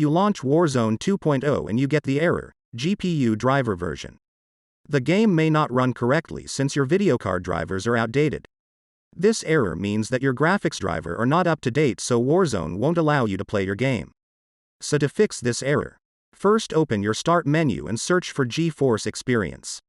if you launch Warzone 2.0 and you get the error, GPU driver version. The game may not run correctly since your video card drivers are outdated. This error means that your graphics driver are not up to date, so Warzone won't allow you to play your game. So to fix this error, first open your Start menu and search for GeForce Experience.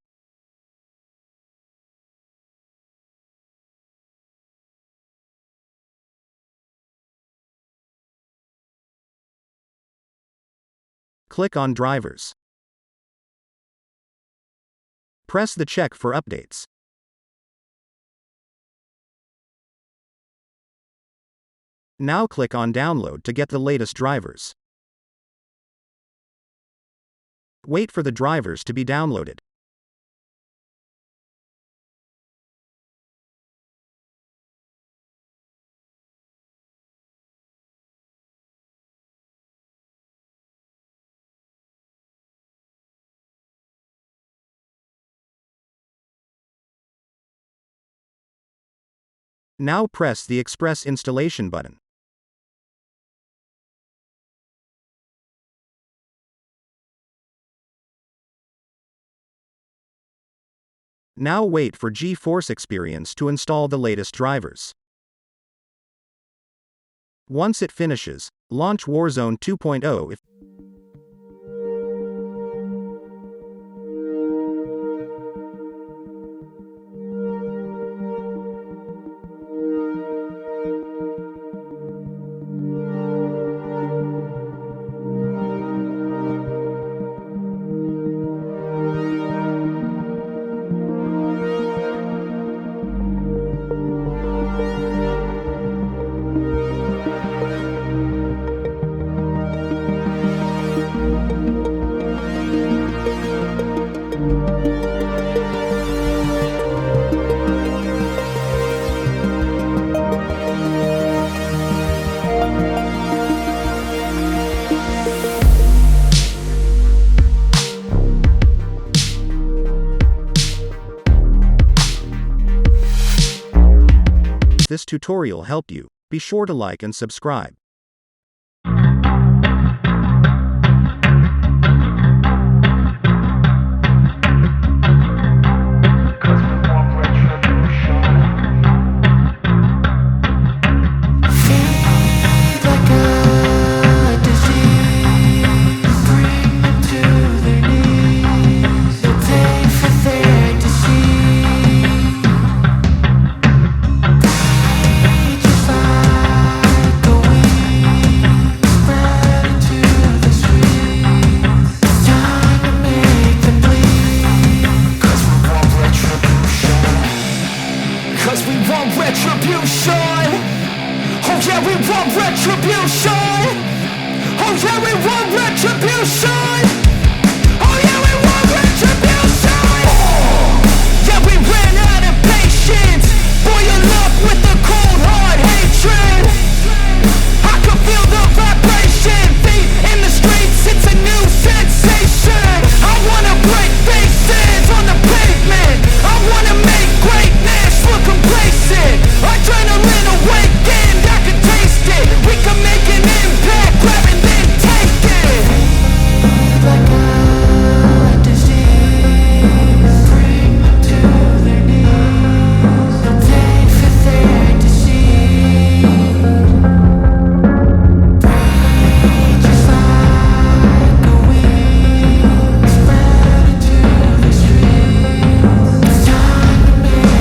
Click on Drivers. Press the check for updates. Now click on Download to get the latest drivers. Wait for the drivers to be downloaded. Now press the Express Installation button. Now wait for GeForce Experience to install the latest drivers. Once it finishes, launch Warzone 2.0 if this tutorial helped you, be sure to like and subscribe. Retribution! Oh yeah, we want retribution! Oh yeah, we want retribution!